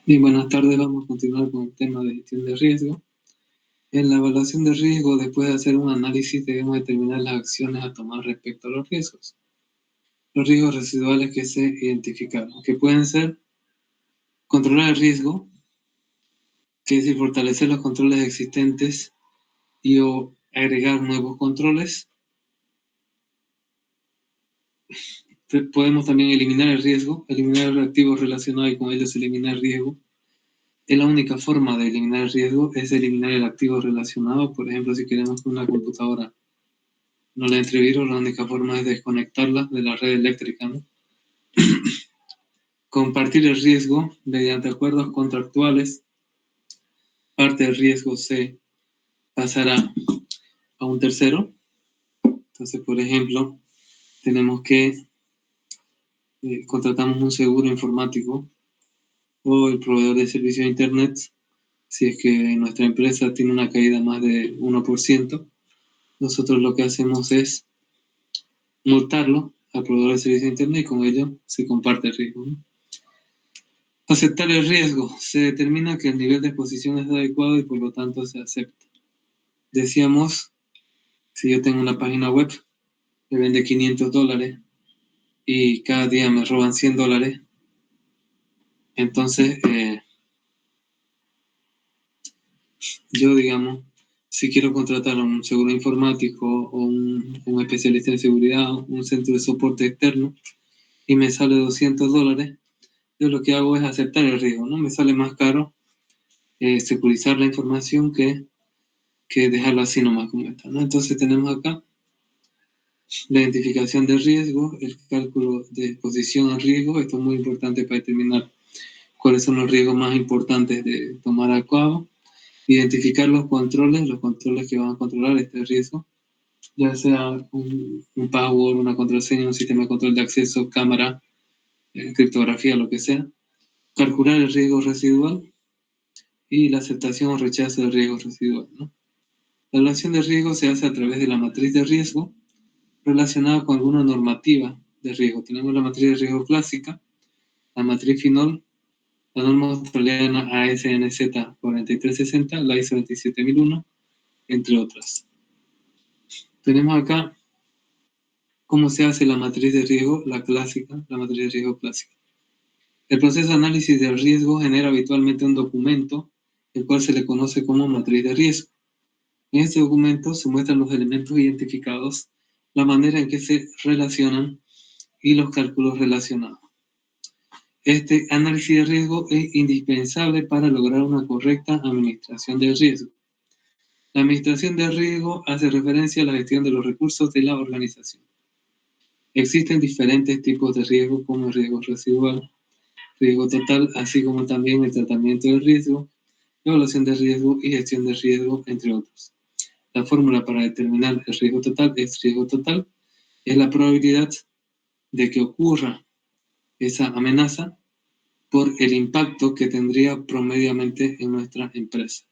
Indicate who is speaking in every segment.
Speaker 1: Bien, buenas tardes. Vamos a continuar con el tema de gestión de riesgo. En la evaluación de riesgo, después de hacer un análisis, debemos determinar las acciones a tomar respecto a los riesgos. Los riesgos residuales que se identificaron, que pueden ser controlar el riesgo, que es decir, fortalecer los controles existentes y o agregar nuevos controles. Podemos también eliminar el riesgo, eliminar el activo relacionado y con ellos eliminar el riesgo. Es la única forma de eliminar el riesgo, es eliminar el activo relacionado. Por ejemplo, si queremos que una computadora no le entre virus, la única forma es desconectarla de la red eléctrica, ¿no? Compartir el riesgo mediante acuerdos contractuales. Parte del riesgo se pasará a un tercero. Entonces, por ejemplo, tenemos que contratamos un seguro informático o el proveedor de servicio de Internet. Si es que nuestra empresa tiene una caída más de 1%, nosotros lo que hacemos es multarlo al proveedor de servicio de Internet y con ello se comparte el riesgo, ¿no? Aceptar el riesgo. Se determina que el nivel de exposición es adecuado y por lo tanto se acepta. Decíamos, si yo tengo una página web que vende $500 y cada día me roban $100, entonces yo, digamos, si quiero contratar a un seguro informático o un especialista en seguridad, un centro de soporte externo, y me sale $200, yo lo que hago es aceptar el riesgo, ¿no? Me sale más caro securizar la información que dejarlo así nomás como está, ¿no? Entonces tenemos acá la identificación de riesgo, el cálculo de exposición al riesgo. Esto es muy importante para determinar cuáles son los riesgos más importantes de tomar a cabo. Identificar los controles que van a controlar este riesgo, ya sea un password, una contraseña, un sistema de control de acceso, cámara, criptografía, lo que sea. Calcular el riesgo residual y la aceptación o rechazo del riesgo residual, ¿no? La evaluación de riesgo se hace a través de la matriz de riesgo relacionada con alguna normativa de riesgo. Tenemos la matriz de riesgo clásica, la matriz FINOL, la norma australiana ASNZ 4360, la ISO 27001, entre otras. Tenemos acá cómo se hace la matriz de riesgo, la clásica, la matriz de riesgo clásica. El proceso de análisis del riesgo genera habitualmente un documento, el cual se le conoce como matriz de riesgo. En este documento se muestran los elementos identificados, la manera en que se relacionan y los cálculos relacionados. Este análisis de riesgo es indispensable para lograr una correcta administración del riesgo. La administración del riesgo hace referencia a la gestión de los recursos de la organización. Existen diferentes tipos de riesgo, como el riesgo residual, riesgo total, así como también el tratamiento del riesgo, evaluación de riesgo y gestión de riesgo, entre otros. La fórmula para determinar el riesgo total es la probabilidad de que ocurra esa amenaza por el impacto que tendría promediamente en nuestra empresa.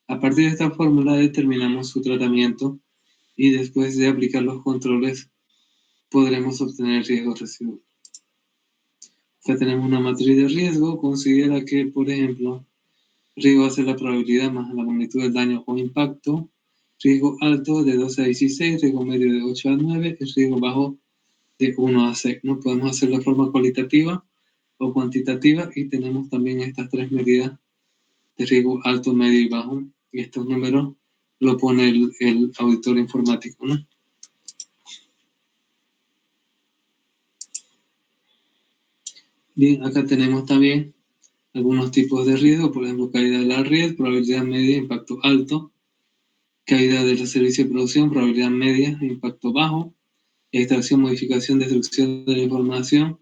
Speaker 1: A partir de esta fórmula determinamos su tratamiento y después de aplicar los controles podremos obtener el riesgo residual. Acá tenemos una matriz de riesgo. Considera que, por ejemplo, riesgo va a ser la probabilidad más la magnitud del daño o impacto. Riesgo alto de 12 a 16, riesgo medio de 8 a 9 y riesgo bajo de 1 a 6. ¿No? Podemos hacerlo de forma cualitativa o cuantitativa y tenemos también estas tres medidas de riesgo alto, medio y bajo. Y estos números lo pone el auditor informático, ¿no? Bien, acá tenemos también algunos tipos de riesgo, por ejemplo, caída de la red, probabilidad media, impacto alto, caída del servicio de producción, probabilidad media, impacto bajo, extracción, modificación, destrucción de la información,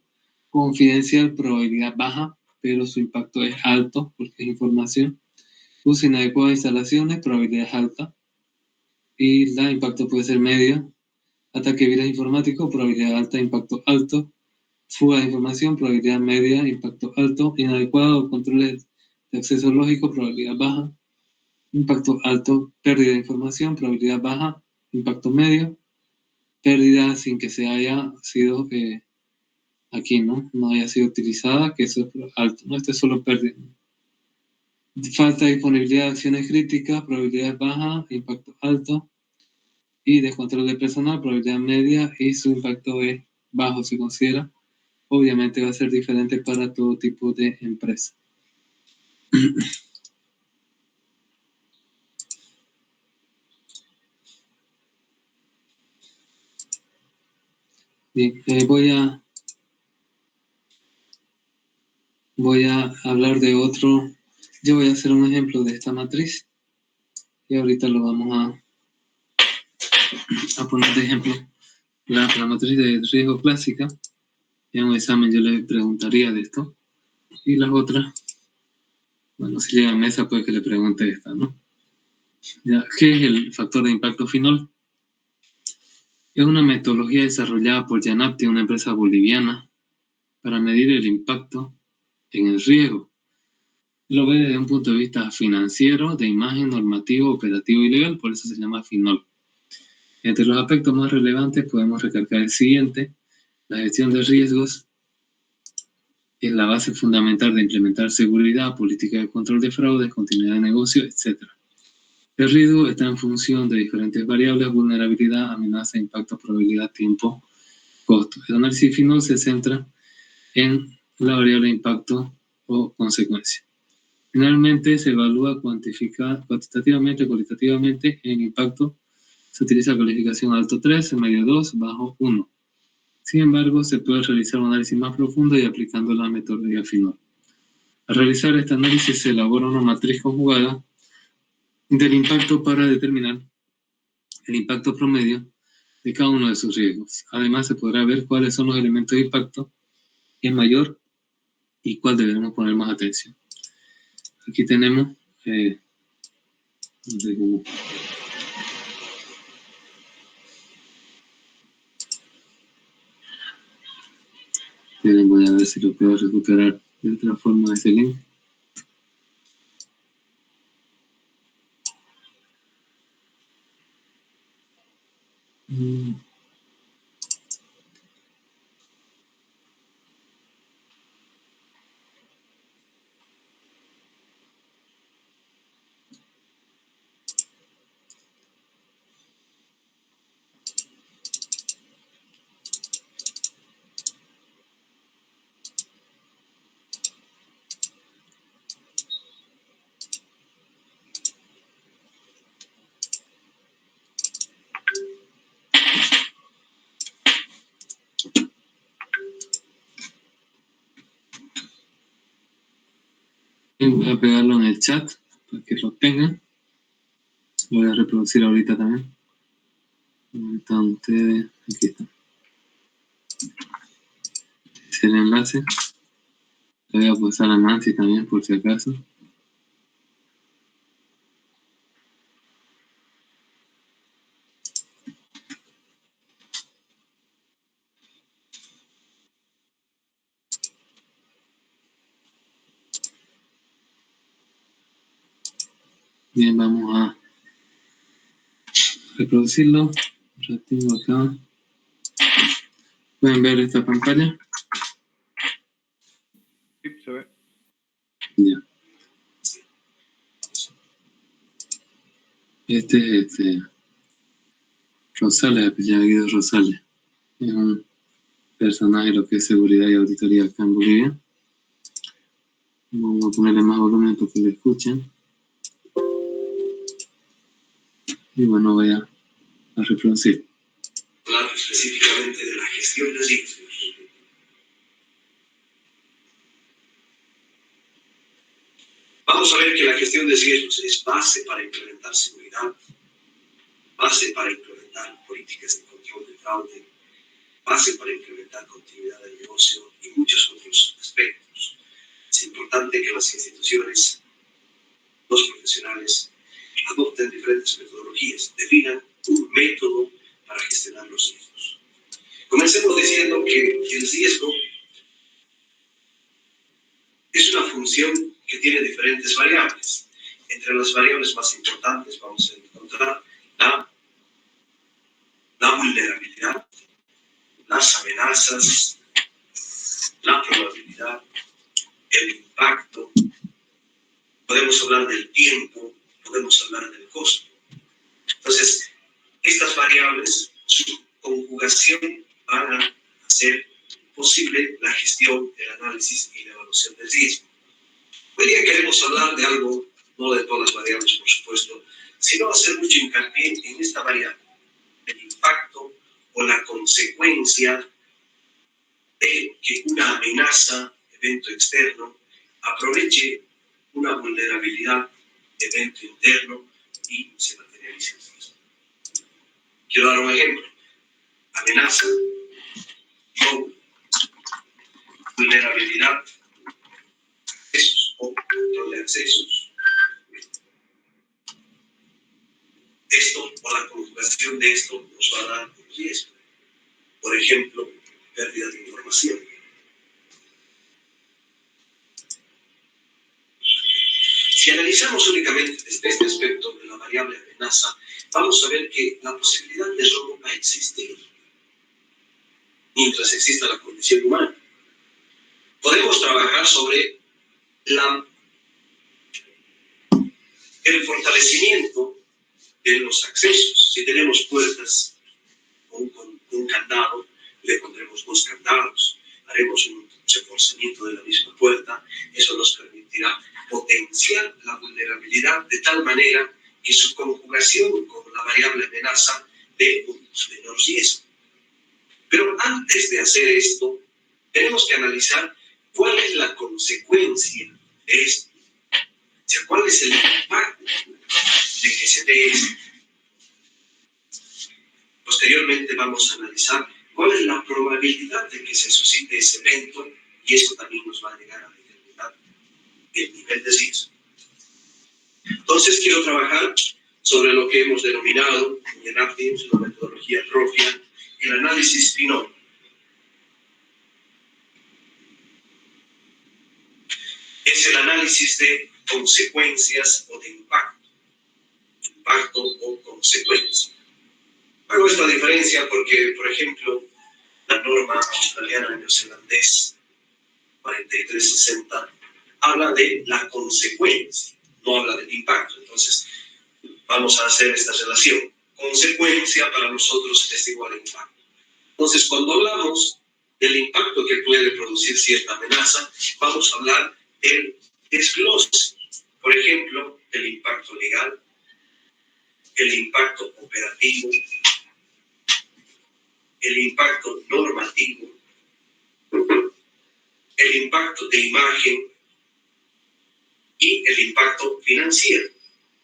Speaker 1: confidencial, probabilidad baja, pero su impacto es alto porque es información, uso inadecuado de instalaciones, probabilidad alta, y el impacto puede ser medio, ataque de virus informático, probabilidad alta, impacto alto, fuga de información, probabilidad media, impacto alto, inadecuado controles de acceso lógico, probabilidad baja, impacto alto, pérdida de información, probabilidad baja, impacto medio, pérdida sin que se haya sido aquí, ¿no? No haya sido utilizada, que eso es alto, ¿no? Esto es solo pérdida. Falta disponibilidad de acciones críticas, probabilidades bajas, impacto alto, y descontrol de personal, probabilidad media, y su impacto es bajo, se considera. Obviamente va a ser diferente para todo tipo de empresa. Bien, voy a hablar de otro. Yo voy a hacer un ejemplo de esta matriz y ahorita lo vamos a poner de ejemplo. La matriz de riesgo clásica, en un examen yo le preguntaría de esto. Y las otras, bueno, si llega a mesa puede que le pregunte esta, ¿no? Ya, ¿qué es el factor de impacto final? Es una metodología desarrollada por Yanapti, una empresa boliviana, para medir el impacto en el riesgo. Lo ve desde un punto de vista financiero, de imagen, normativo, operativo y legal, por eso se llama FINOL. Entre los aspectos más relevantes podemos recalcar el siguiente: la gestión de riesgos es la base fundamental de implementar seguridad, política de control de fraudes, continuidad de negocio, etc. El riesgo está en función de diferentes variables: vulnerabilidad, amenaza, impacto, probabilidad, tiempo, costo. El análisis FINOL se centra en la variable impacto o consecuencia. Finalmente, se evalúa cuantitativamente, cualitativamente. En impacto se utiliza calificación alto 3, medio 2, bajo 1. Sin embargo, se puede realizar un análisis más profundo y aplicando la metodología FINOL. Al realizar este análisis se elabora una matriz conjugada del impacto para determinar el impacto promedio de cada uno de sus riesgos. Además, se podrá ver cuáles son los elementos de impacto en mayor y cuál deberemos poner más atención. Aquí tenemos voy a ver si lo puedo recuperar de otra forma ese link. Voy a pegarlo en el chat para que lo tengan. Lo voy a reproducir ahorita también. ¿Dónde están ustedes? Aquí está. Es el enlace. Le voy a pasar a Nancy también por si acaso. Bien, vamos a reproducirlo. Lo tengo acá. ¿Pueden ver esta pantalla?
Speaker 2: Sí, se ve.
Speaker 1: Ya. Este es Rosales, apellida Guido Rosales. Es un personaje de lo que es seguridad y auditoría acá en Bolivia. Vamos a ponerle más volumen para que lo escuchen. Y bueno, voy a reproducir.
Speaker 3: Hablar específicamente de la gestión de riesgos. Vamos a ver que la gestión de riesgos es base para implementar seguridad, base para implementar políticas de control de fraude, base para implementar continuidad de negocio y muchos otros aspectos. Es importante que las instituciones, los profesionales, adopten diferentes metodologías, definan un método para gestionar los riesgos. Comencemos diciendo que el riesgo es una función que tiene diferentes variables. Entre las variables más importantes vamos a encontrar la vulnerabilidad, las amenazas, la probabilidad, el impacto, podemos hablar del tiempo, podemos hablar del costo. Entonces, estas variables, su conjugación van a hacer posible la gestión, el análisis y la evaluación del riesgo. Hoy día queremos hablar de algo, no de todas las variables, por supuesto, sino hacer mucho hincapié en esta variable, el impacto o la consecuencia de que una amenaza, evento externo, aproveche una vulnerabilidad, evento interno, y se materialice el riesgo. Quiero dar un ejemplo. Amenaza, robo, vulnerabilidad, accesos o control de accesos. Esto o la conjugación de esto nos va a dar un riesgo. Por ejemplo, pérdida de información. Si analizamos únicamente desde este aspecto de la variable amenaza, vamos a ver que la posibilidad de robo va a existir mientras exista la condición humana. Podemos trabajar sobre el fortalecimiento de los accesos. Si tenemos puertas con un candado, le pondremos 2 candados. Haremos un reforzamiento de la misma puerta. Eso nos permitirá potenciar la vulnerabilidad de tal manera que su conjugación con la variable amenaza dé un menor riesgo. Pero antes de hacer esto, tenemos que analizar cuál es la consecuencia de esto. O sea, cuál es el impacto de que se dé esto. Posteriormente vamos a analizar cuál es la probabilidad de que se suscite ese evento, y eso también nos va a llegar a determinar el nivel de riesgo. Entonces quiero trabajar sobre lo que hemos denominado en APTIMS, la metodología propia, el análisis FINOL. Es el análisis de consecuencias o de impacto o consecuencia. Hago esta diferencia porque, por ejemplo, la norma australiana neozelandés 4360 habla de la consecuencia, no habla del impacto. Entonces, vamos a hacer esta relación. Consecuencia para nosotros es igual a impacto. Entonces, cuando hablamos del impacto que puede producir cierta amenaza, vamos a hablar del desglose. Por ejemplo, el impacto legal, el impacto operativo, el impacto normativo, el impacto de imagen y el impacto financiero.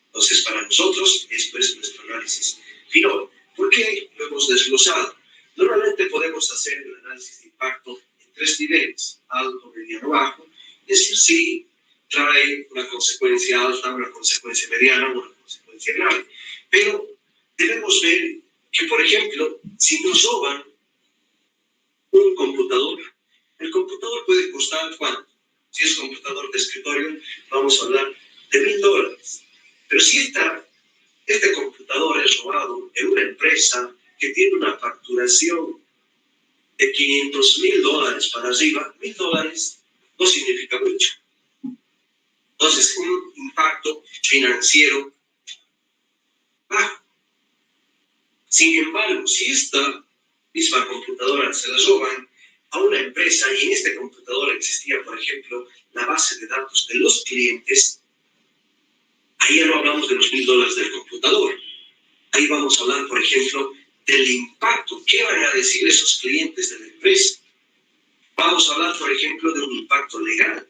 Speaker 3: Entonces, para nosotros, esto es nuestro análisis final. ¿Por qué lo hemos desglosado? Normalmente podemos hacer el análisis de impacto en 3 niveles, alto, mediano, bajo, es decir, si trae una consecuencia alta, una consecuencia mediana, una consecuencia grave. Pero debemos ver que, por ejemplo, si nos roban un computador, el computador puede costar ¿cuánto? Si es computador de escritorio, vamos a hablar de $1,000. Pero si este computador es robado en una empresa que tiene una facturación de $500,000 para arriba, $1,000 no significa mucho. Entonces, un impacto financiero bajo. Sin embargo, si esta misma computadora se la roban a una empresa y en este computador existía, por ejemplo, la base de datos de los clientes, ahí ya no hablamos de los $1,000 del computador. Ahí vamos a hablar, por ejemplo, del impacto. ¿Qué van a decir esos clientes de la empresa? Vamos a hablar, por ejemplo, de un impacto legal.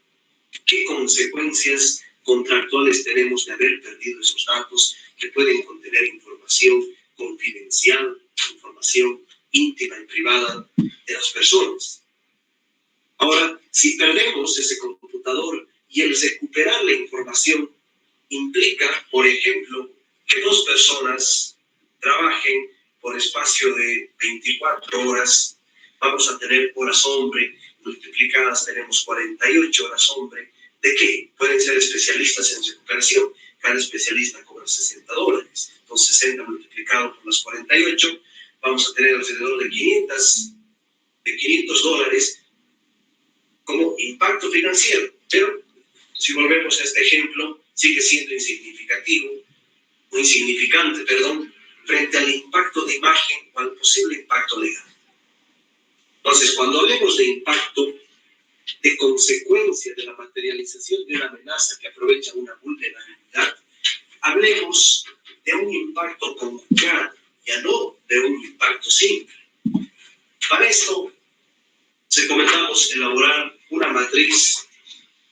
Speaker 3: ¿Qué consecuencias contractuales tenemos de haber perdido esos datos que pueden contener información confidencial, información íntima y privada de las personas? Ahora, si perdemos ese computador y el recuperar la información implica, por ejemplo, que 2 personas trabajen por espacio de 24 horas, vamos a tener horas hombre, multiplicadas tenemos 48 horas hombre. ¿De qué? Pueden ser especialistas en recuperación. Cada especialista cobra $60. Entonces, 60 multiplicado por las 48, vamos a tener alrededor de $500 como impacto financiero. Pero Si volvemos a este ejemplo, sigue siendo insignificante, frente al impacto de imagen o al posible impacto legal. Entonces, cuando hablemos de impacto, de consecuencia de la materialización de una amenaza que aprovecha una vulnerabilidad, hablemos de un impacto conjugado, ya no de un impacto simple. Para esto, recomendamos elaborar una matriz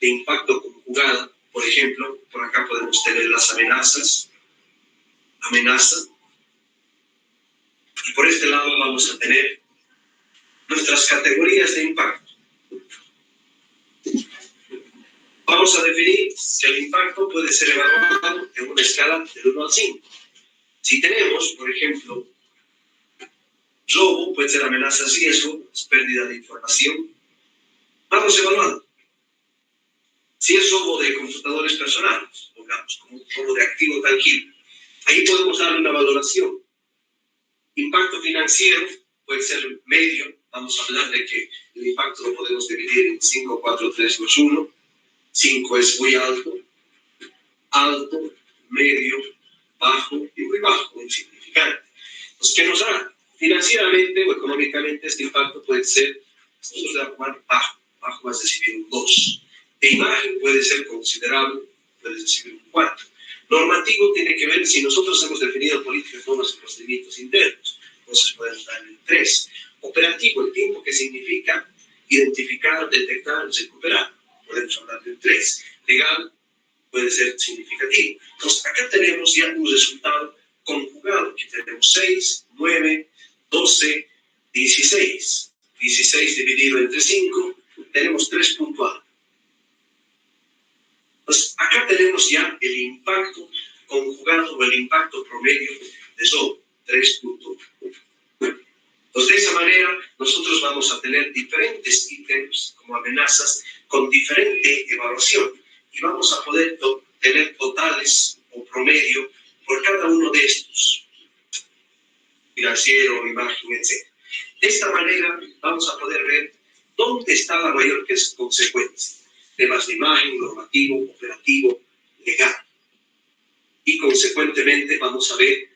Speaker 3: de impacto conjugada. Por ejemplo, por acá podemos tener las amenaza, y por este lado vamos a tener nuestras categorías de impacto. Vamos a definir que el impacto puede ser evaluado en una escala del 1 al 5. Si tenemos, por ejemplo, robo, puede ser amenaza, riesgo, pérdida de información, vamos evaluando. Si es robo de computadores personales, pongamos, como un robo de activo tangible, ahí podemos darle una valoración. Impacto financiero puede ser medio, vamos a hablar de que el impacto lo podemos dividir en 5, 4, 3, 2, 1. 5 es muy alto, medio, bajo y muy bajo, insignificante. Pues, ¿qué nos da? Financieramente o económicamente este impacto puede ser, vamos a llamar bajo vas a recibir un 2. De imagen puede ser considerable, puedes recibir un 4. Normativo tiene que ver si nosotros hemos definido políticas, normas y procedimientos internos, entonces podemos darle un 3. Operativo, el tiempo que significa identificar, detectar, recuperar, podemos hablar de un 3. Legal puede ser significativo. Entonces, acá tenemos ya un resultado conjugado. Aquí tenemos 6, 9, 12, 16. 16 dividido entre 5, tenemos 3 puntuales. Entonces, acá tenemos ya el impacto conjugado o el impacto promedio de eso, 3.1. Entonces, de esa manera, nosotros vamos a tener diferentes ítems como amenazas con diferente evaluación y vamos a poder tener totales o promedio por cada uno de estos, financiero, imagen, etc. De esta manera, vamos a poder ver dónde está la mayor consecuencia. Temas de imagen, normativo, operativo, legal. Y consecuentemente vamos a ver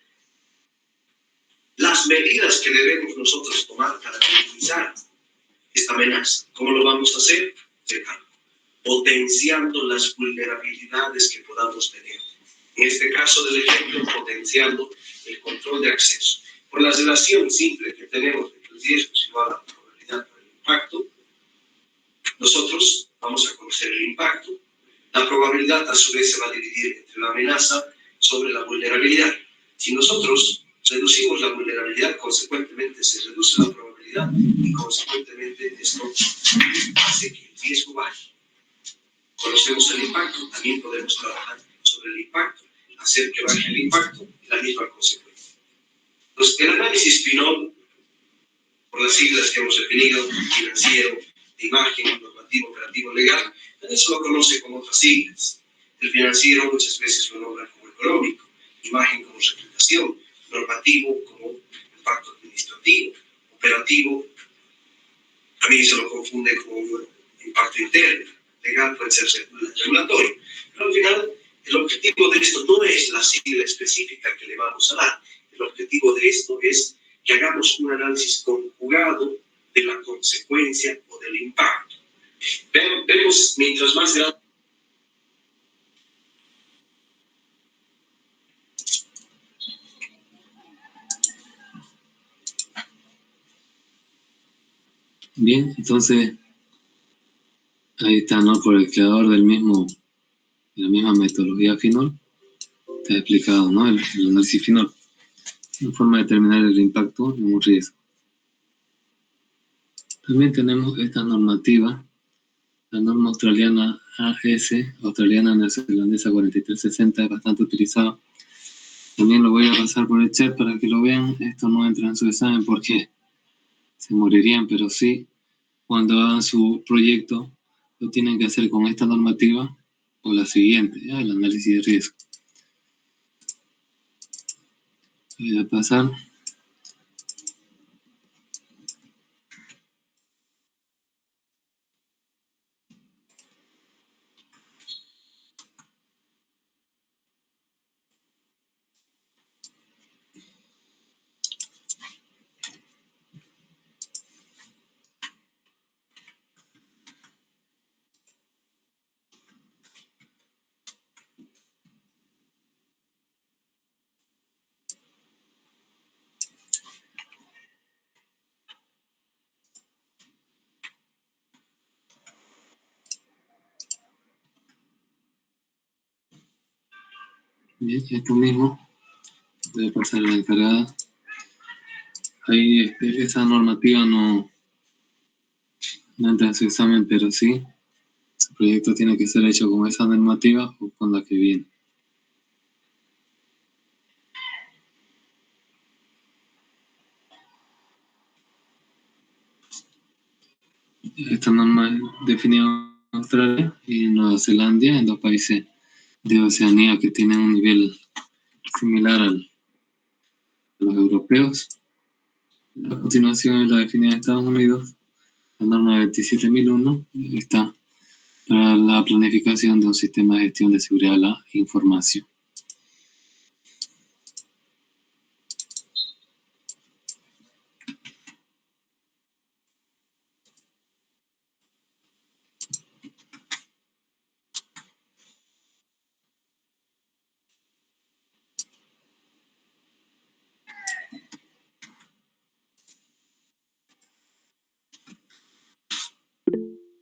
Speaker 3: las medidas que debemos nosotros tomar para minimizar esta amenaza. ¿Cómo lo vamos a hacer? Potenciando las vulnerabilidades que podamos tener. En este caso del ejemplo, potenciando el control de acceso. Por la relación simple que tenemos entre el riesgo igual a la probabilidad para el impacto, nosotros vamos a conocer el impacto. La probabilidad a su vez se va a dividir entre la amenaza sobre la vulnerabilidad. Si nosotros reducimos la vulnerabilidad, consecuentemente se reduce la probabilidad y consecuentemente esto hace que el riesgo baje. Conocemos el impacto, también podemos trabajar sobre el impacto, hacer que baje el impacto y la misma consecuencia. Entonces, el análisis FINOL, por las siglas que hemos definido, financiero, de imagen, normativo, operativo, legal, también se lo conoce como otras siglas. El financiero muchas veces lo nombra como económico, imagen como reputación, normativo como impacto administrativo, operativo también se lo confunde como impacto interno, legal puede ser regulatorio. Pero al final, el objetivo de esto no es la sigla específica que le vamos a dar. El objetivo de esto es que hagamos un análisis conjugado de la consecuencia o del impacto. Vemos, mientras más grande.
Speaker 1: Bien, entonces ahí está, ¿no? Por el creador de la misma metodología FINOL, te ha explicado, ¿no? El análisis FINOL, una forma de determinar el impacto en un riesgo. También tenemos esta normativa, la norma australiana AS, australiana neozelandesa 4360, es bastante utilizada. También lo voy a pasar por el chat para que lo vean. Esto no entra en su examen porque se morirían, pero sí, cuando hagan su proyecto, lo tienen que hacer con esta normativa o la siguiente, ¿ya? El análisis de riesgo. Voy a pasar. Bien, esto mismo debe pasar a la encargada. Ahí esa normativa no entra en su examen, pero sí, su proyecto tiene que ser hecho con esa normativa o con la que viene. Esta norma es definida en Australia y en Nueva Zelanda, en dos países de Oceanía que tienen un nivel similar a los europeos. A continuación es la definida en Estados Unidos, la norma 27001 está para la planificación de un sistema de gestión de seguridad de la información.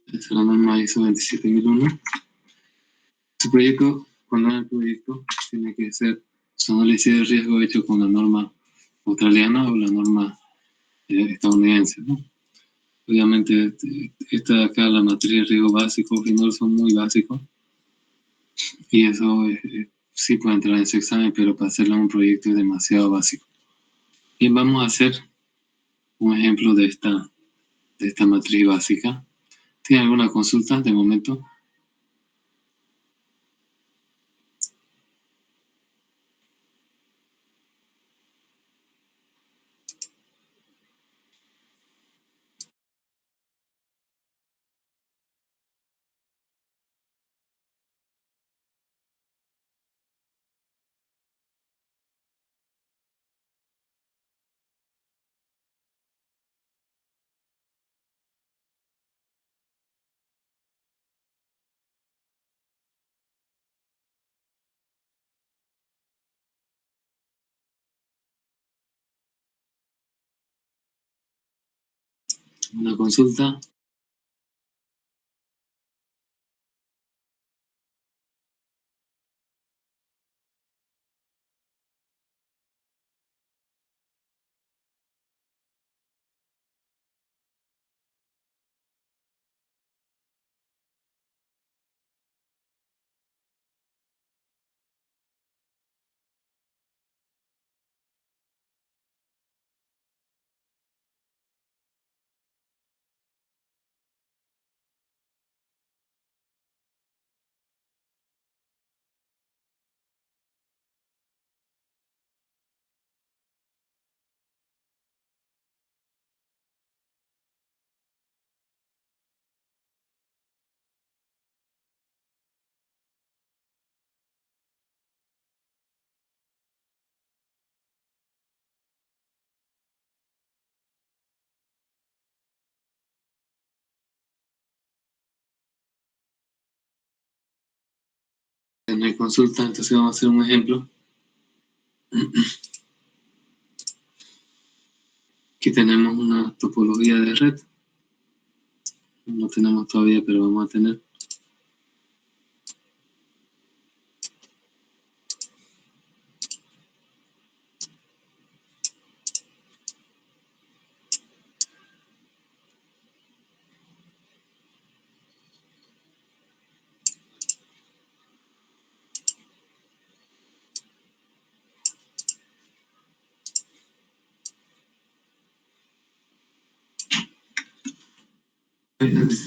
Speaker 1: Esta es la norma ISO 27001. Su proyecto, cuando haga el proyecto, tiene que ser su análisis de riesgo hecho con la norma australiana o la norma estadounidense, ¿no? Obviamente, esta de acá, la matriz de riesgo básico, no son muy básicos, y eso sí puede entrar en su examen, pero para hacerlo en un proyecto es demasiado básico. Bien, vamos a hacer un ejemplo de esta matriz básica. ¿Tiene alguna consulta de momento? ¿Una consulta? No hay consulta, entonces vamos a hacer un ejemplo. Aquí tenemos una topología de red. No tenemos todavía, pero vamos a tener.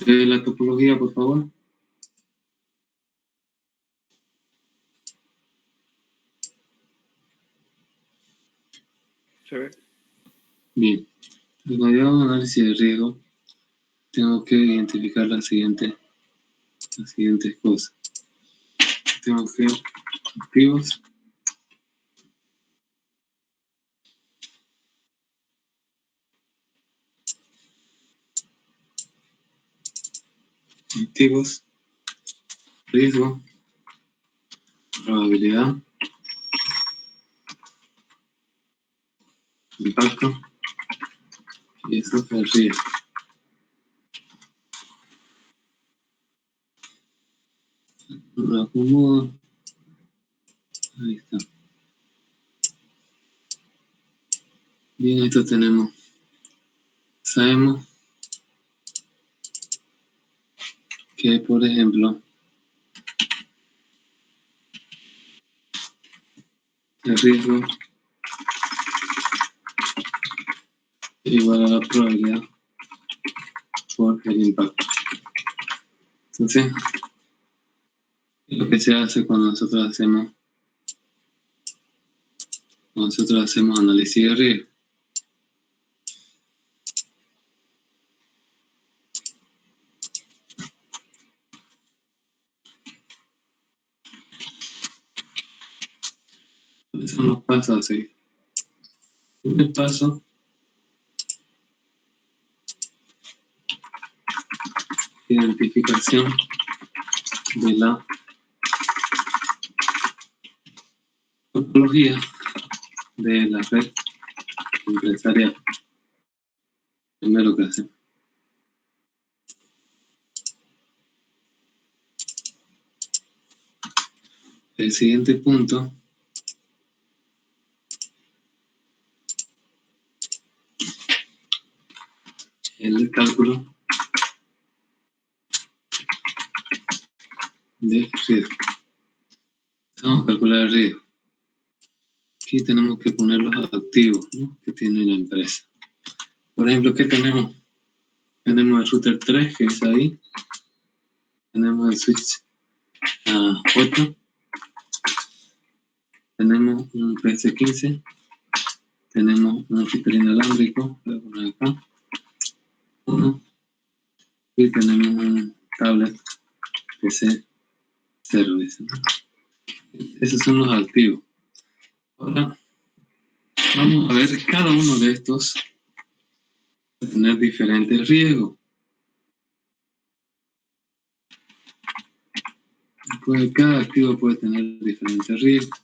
Speaker 1: La topología, por favor.
Speaker 2: Se ve.
Speaker 1: Bien. Cuando yo hago un análisis de riesgo, tengo que identificar las siguientes cosas. Tengo que activos, riesgo, probabilidad, impacto, y eso es el riesgo. Lo acomodo Ahí está. Bien, esto tenemos. Sabemos que, por ejemplo, el riesgo es igual a la probabilidad por el impacto. Entonces, lo que se hace cuando nosotros hacemos análisis de riesgo. ¿Cuáles son los pasos a seguir? El primer paso, identificación de la topología de la red empresarial. Primero que hacemos. El siguiente punto es el cálculo de riesgo. Vamos a calcular el riesgo. Aquí tenemos que poner los activos, ¿no?, que tiene la empresa. Por ejemplo, ¿qué tenemos? Tenemos el router 3, que es ahí. Tenemos el switch 8. Tenemos un PS15. Tenemos un router inalámbrico. Voy a poner acá. Uno. Y tenemos un tablet PC Service, ¿no? Esos son los activos. Ahora, vamos a ver, cada uno de estos va a tener diferentes riesgos. Pues cada activo puede tener diferentes riesgos.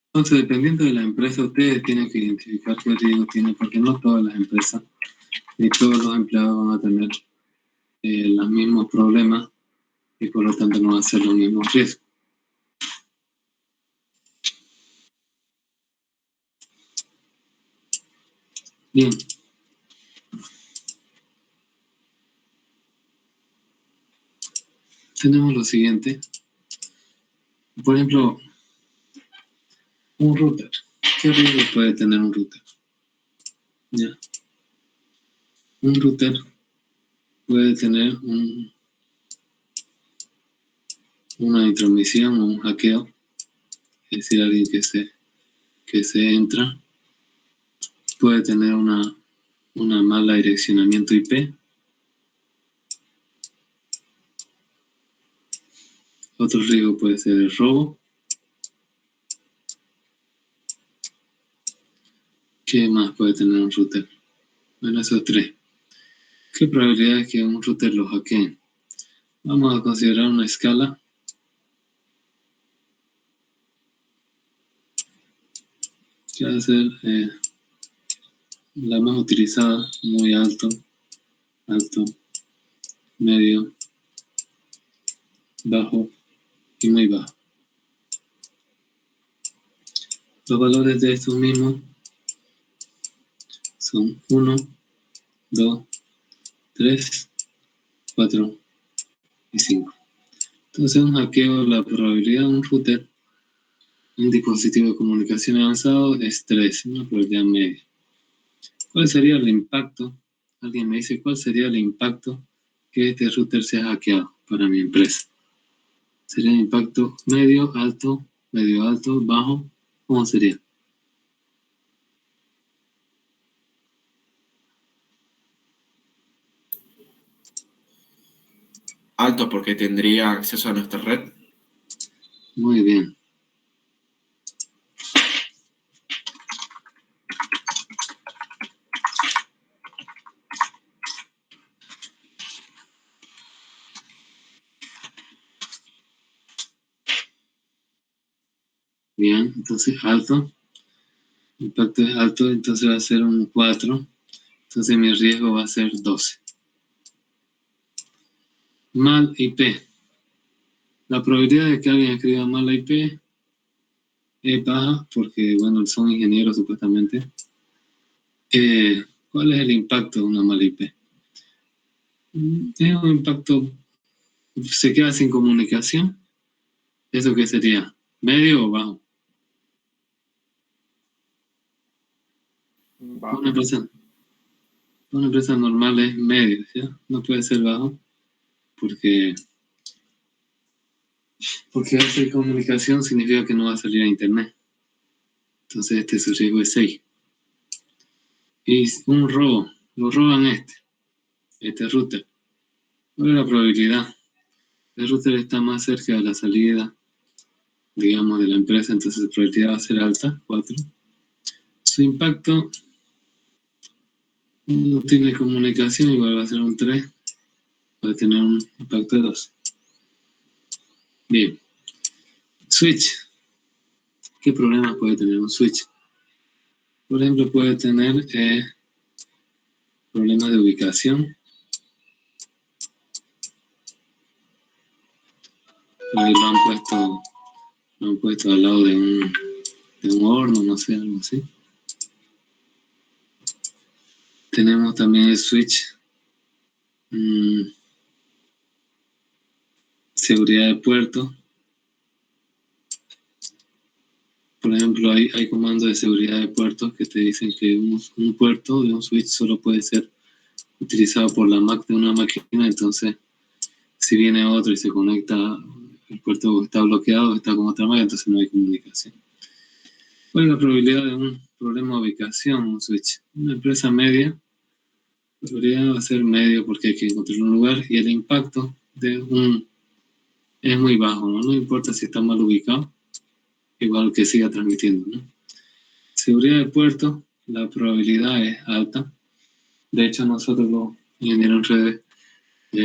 Speaker 1: Entonces, dependiendo de la empresa, ustedes tienen que identificar qué riesgo tienen, porque no todas las empresas ni todos los empleados van a tener los mismos problemas y por lo tanto no van a ser los mismos riesgos. Bien. Tenemos lo siguiente. Por ejemplo, un router. ¿Qué riesgo puede tener un router? Ya. Un router puede tener una intromisión o un hackeo, es decir, alguien que se entra. Puede tener una mala direccionamiento IP. Otro riesgo puede ser el robo. ¿Qué más puede tener un router? Bueno, esos tres. ¿Qué probabilidad es que un router lo hackeen? Vamos a considerar una escala que va a ser la más utilizada: muy alto, alto, medio, bajo y muy bajo. Los valores de estos mismos son 1, 2, 3, 4 y 5. Entonces, un hackeo, la probabilidad de un router, un dispositivo de comunicación avanzado, es 3, una probabilidad media. ¿Cuál sería el impacto? Alguien me dice, ¿cuál sería el impacto que este router sea hackeado para mi empresa? ¿Sería un impacto medio alto, bajo? ¿Cómo sería?
Speaker 2: Alto, porque tendría acceso a nuestra red.
Speaker 1: Muy bien. Bien, entonces alto. Impacto es alto, entonces va a ser un 4. Entonces mi riesgo va a ser 12. Mal IP. La probabilidad de que alguien escriba mal la IP es baja porque, bueno, son ingenieros supuestamente. ¿Cuál es el impacto de una mala IP? Es un impacto, se queda sin comunicación. ¿Eso qué sería? ¿Medio o bajo?
Speaker 4: Bajo.
Speaker 1: Una empresa normal es medio, ¿sí? No puede ser bajo porque hacer comunicación significa que no va a salir a internet. Entonces su riesgo es 6. Y un robo, lo roban este router. ¿Cuál es la probabilidad? El router está más cerca de la salida, digamos, de la empresa, entonces la probabilidad va a ser alta, 4. Su impacto no tiene comunicación, igual va a ser un 3. Puede tener un impacto de 2. Bien. Switch. ¿Qué problemas puede tener un switch? Por ejemplo, puede tener problemas de ubicación. Ahí lo han puesto al lado de un horno, no sé, algo así. Tenemos también el switch. Seguridad de puerto. Por ejemplo, hay comandos de seguridad de puertos que te dicen que un puerto de un switch solo puede ser utilizado por la Mac de una máquina, entonces si viene otro y se conecta, el puerto está bloqueado, está con otra máquina, entonces no hay comunicación. ¿Cuál es la probabilidad de un problema de ubicación, un switch? Una empresa media, la probabilidad va a ser medio porque hay que encontrar un lugar y el impacto es muy bajo, ¿no? No importa si está mal ubicado, igual que siga transmitiendo, ¿no? Seguridad de puerto, la probabilidad es alta. De hecho, nosotros los ingenieros en redes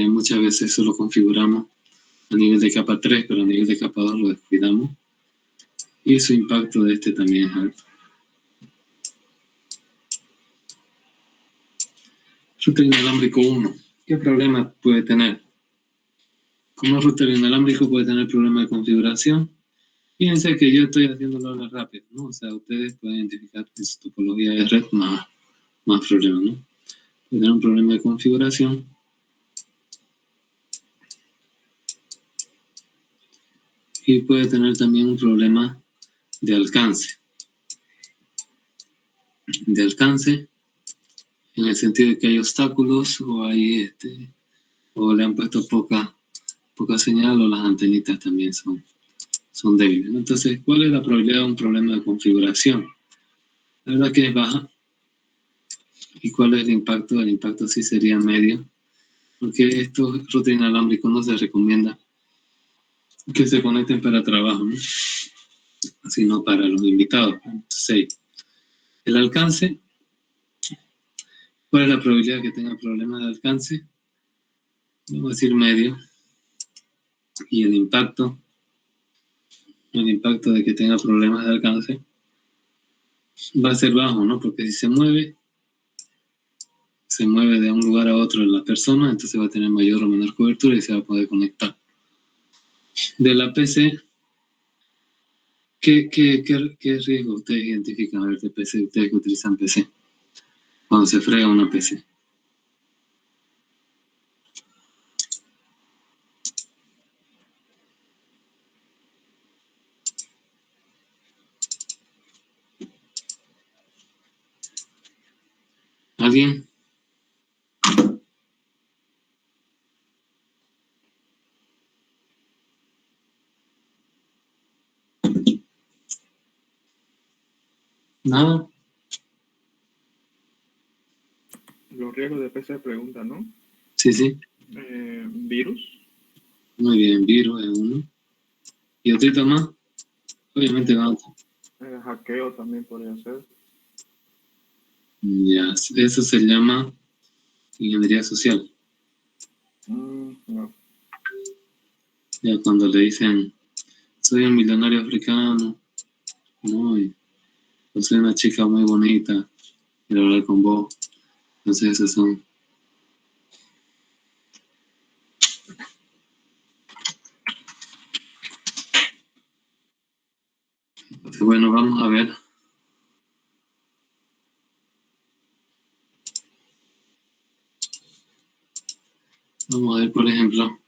Speaker 1: muchas veces eso lo configuramos a nivel de capa 3, pero a nivel de capa 2 lo descuidamos. Y su impacto de también es alto. Router inalámbrico 1. ¿Qué problema puede tener? Como router inalámbrico puede tener problemas de configuración. Fíjense que yo estoy haciéndolo ahora rápido, ¿no? O sea, ustedes pueden identificar en su topología de red más problemas, ¿no? Puede tener un problema de configuración. Y puede tener también un problema de alcance. De alcance en el sentido de que hay obstáculos o o le han puesto poca señal o las antenitas también son débiles, ¿no? Entonces, ¿cuál es la probabilidad de un problema de configuración? La verdad que es baja. ¿Y cuál es el impacto? El impacto sí sería medio, porque estos routers inalámbricos no se recomienda que se conecten para trabajo, ¿no? Sino para los invitados. 6. El alcance. ¿Cuál es la probabilidad de que tenga problemas de alcance? Vamos a decir medio. Y el impacto de que tenga problemas de alcance va a ser bajo, ¿no? Porque si se mueve de un lugar a otro la persona, entonces va a tener mayor o menor cobertura y se va a poder conectar. De la PC, ¿qué riesgo ustedes identifican a ver de PC, ustedes que utilizan PC? Cuando se frega una PC. ¿Alguien? ¿Nada?
Speaker 4: Los riesgos de PC pregunta, ¿no?
Speaker 1: Sí.
Speaker 4: Virus.
Speaker 1: Muy bien, virus es uno. ¿Y otro más? Obviamente no.
Speaker 4: Hackeo también podría ser.
Speaker 1: Ya, eso se llama ingeniería social.
Speaker 4: No.
Speaker 1: Ya cuando le dicen, soy un millonario africano, ¿no? Y yo soy una chica muy bonita, quiero hablar con vos. Entonces esos son. Entonces, bueno, vamos a ver. Vamos a ver, por ejemplo,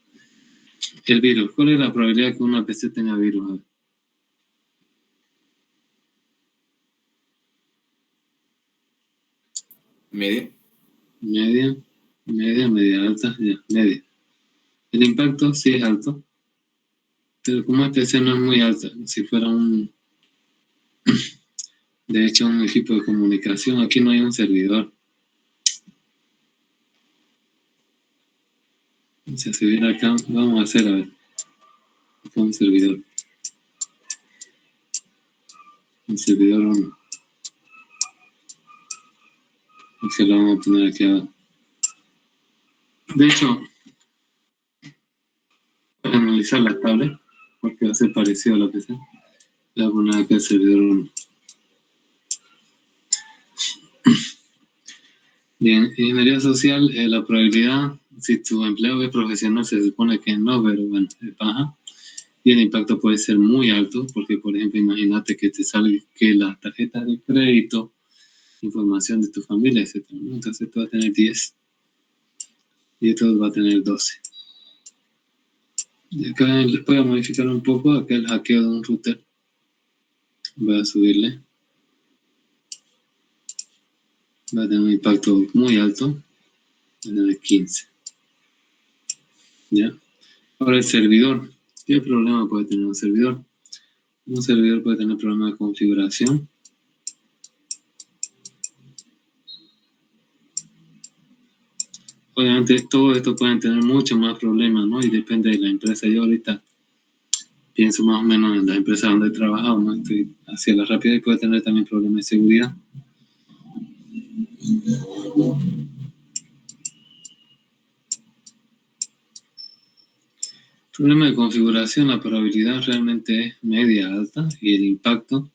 Speaker 1: el virus. ¿Cuál es la probabilidad que una PC tenga virus? A ver.
Speaker 2: ¿Media?
Speaker 1: Media alta, ya, media. El impacto sí es alto, pero como este PC no es muy alta, si fuera de hecho, un equipo de comunicación, aquí no hay un servidor. O sea, si viene acá, vamos a hacer, a ver, acá un servidor 1. Que lo vamos a poner aquí abajo. De hecho, para analizar la tablet, porque va a ser parecido a la PC, le voy a poner acá el servidor 1. Bien, ingeniería social, la probabilidad, si tu empleo es profesional, se supone que no, pero bueno, es baja. Y el impacto puede ser muy alto, porque por ejemplo, imagínate que te sale que las tarjetas de crédito, información de tu familia, etc. ¿no? Entonces tú vas a tener 10 y esto va a tener 12. Y acá les voy a modificar un poco, acá el hackeo de un router. Voy a subirle. Va a tener un impacto muy alto, va a tener 15. ¿Ya? Ahora el servidor. ¿Qué problema puede tener un servidor? Un servidor puede tener problemas de configuración. Obviamente todo esto pueden tener muchos más problemas, ¿no? Y depende de la empresa. Yo ahorita pienso más o menos en la empresa donde he trabajado, ¿no? Estoy hacia la rápida y puede tener también problemas de seguridad. Problema de configuración, la probabilidad realmente es media alta y el impacto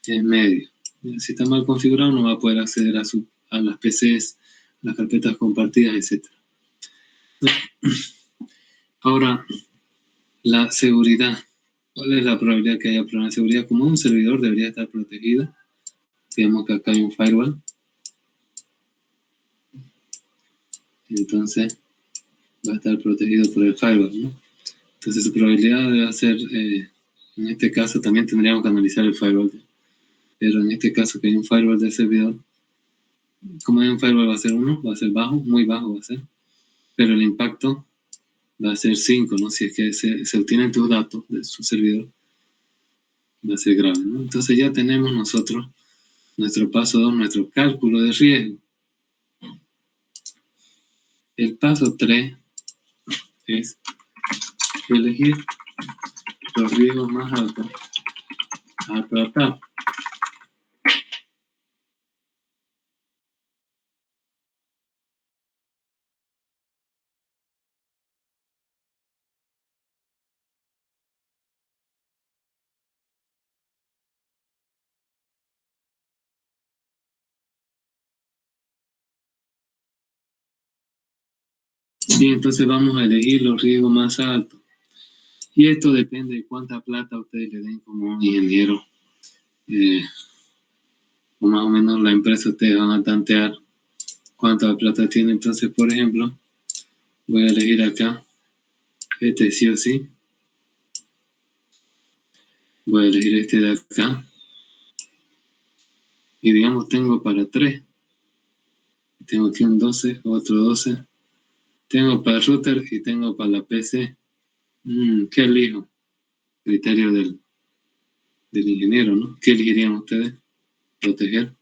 Speaker 1: es medio. Si está mal configurado no va a poder acceder a las PCs, las carpetas compartidas, etc. Ahora, la seguridad. ¿Cuál es la probabilidad que haya problemas de seguridad? Como un servidor debería estar protegido. Digamos que acá hay un firewall. Entonces, va a estar protegido por el firewall, ¿no? Entonces, su probabilidad debe ser, en este caso también tendríamos que analizar el firewall. Pero en este caso que hay un firewall del servidor, como hay un firewall va a ser 1, va a ser bajo, muy bajo va a ser. Pero el impacto va a ser 5, ¿no? Si es que se obtienen tus datos de su servidor, va a ser grave, ¿no? Entonces ya tenemos nosotros nuestro paso 2, nuestro cálculo de riesgo. El paso 3 es elegir los riesgos más altos a tratar. Y entonces vamos a elegir los riesgos más altos. Y esto depende de cuánta plata ustedes le den como ingeniero. O más o menos la empresa ustedes van a tantear cuánta plata tiene. Entonces, por ejemplo, voy a elegir acá, este sí o sí. Voy a elegir este de acá. Y digamos, tengo para 3. Tengo aquí un 12, otro 12. Tengo para el router y tengo para la PC. ¿Qué elijo? Criterio del ingeniero, ¿no? ¿Qué elegirían ustedes? Proteger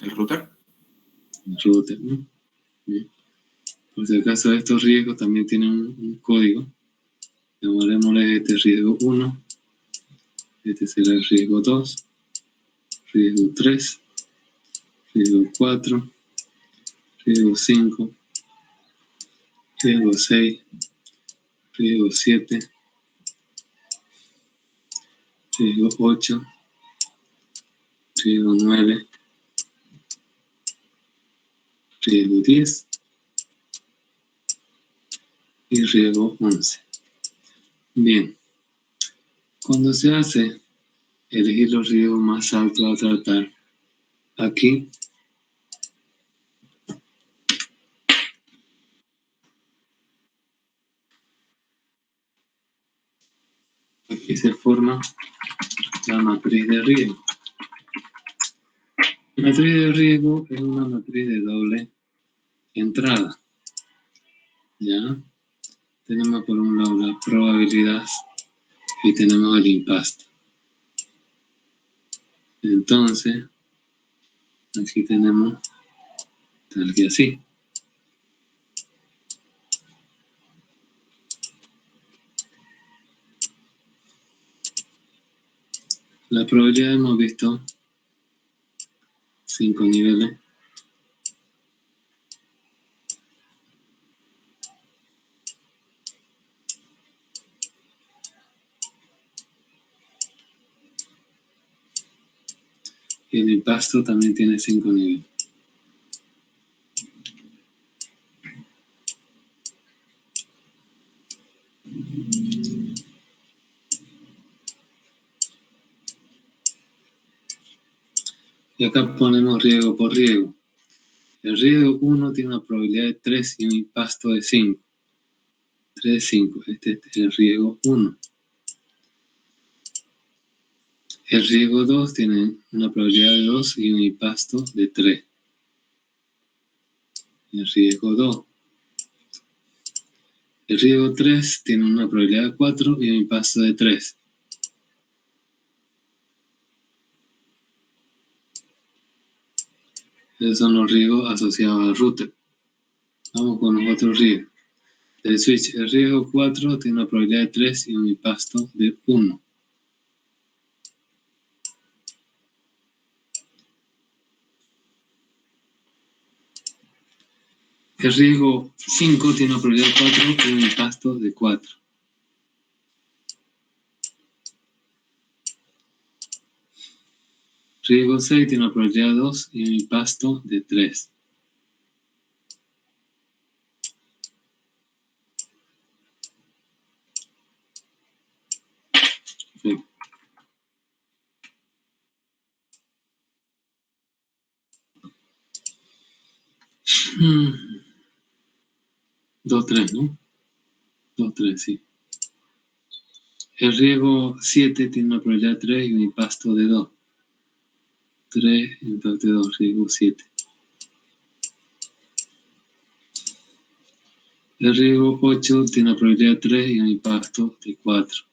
Speaker 2: ¿El router?
Speaker 1: el router, ¿no? Bien. Por si acaso estos riesgos también tienen un código. Llamaremosle este riesgo 1. Este será el riesgo 2. Riesgo 3. Riesgo 4. Riesgo 5. Riesgo 6. Riesgo 7. riego 8, riego 9, riego 10 y riego 11. Bien, cuando se hace elegir los riegos más altos a tratar, aquí se forma la matriz de riego. La matriz de riego es una matriz de doble entrada. ¿Ya? Tenemos por un lado la probabilidad y tenemos el impasto. Entonces, aquí tenemos tal que así. La probabilidad hemos visto 5 niveles. Y el impasto también tiene 5 niveles. Y acá ponemos riego por riego. El riego 1 tiene una probabilidad de 3 y un impasto de 5. 3, 5. Este es el riego 1. El riego 2 tiene una probabilidad de 2 y un impasto de 3. El riego 2. El riego 3 tiene una probabilidad de 4 y un impasto de 3. Esos son los riegos asociados al router. Vamos con los otros riegos. El switch, el riego 4 tiene una probabilidad de 3 y un impasto de 1. El riego 5 tiene una probabilidad de 4 y un impasto de 4. Riego 6 tiene una probabilidad de 2 y un impasto de 3. Perfecto. 2, 3, ¿no? 2, 3, sí. El riego 7 tiene una probabilidad de 3 y un impasto de 2. 3, impasto de 2, riego 7. El riego 8 tiene una probabilidad de 3 y un impasto de 4.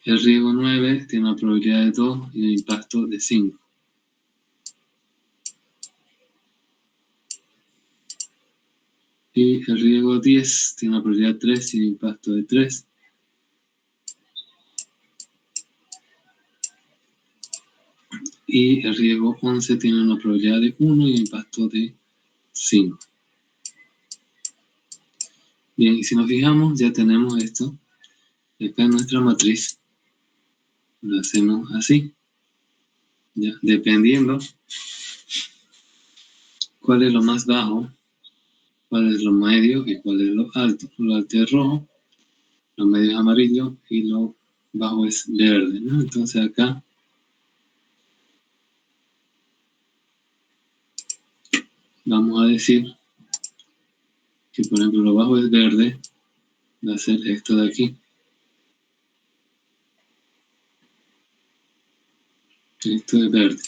Speaker 1: El riego 9 tiene una probabilidad de 2 y un impasto de 5. Y el riego 10 tiene una probabilidad de 3 y un impasto de 3. Y el riego 11 tiene una probabilidad de 1 y un impasto de 5. Bien, y si nos fijamos, ya tenemos esto. Acá en nuestra matriz lo hacemos así. Ya, dependiendo cuál es lo más bajo, cuál es lo medio y cuál es lo alto. Lo alto es rojo, lo medio es amarillo y lo bajo es verde, ¿no? Entonces acá vamos a decir que, por ejemplo, lo bajo es verde, va a ser esto de aquí. Esto es verde.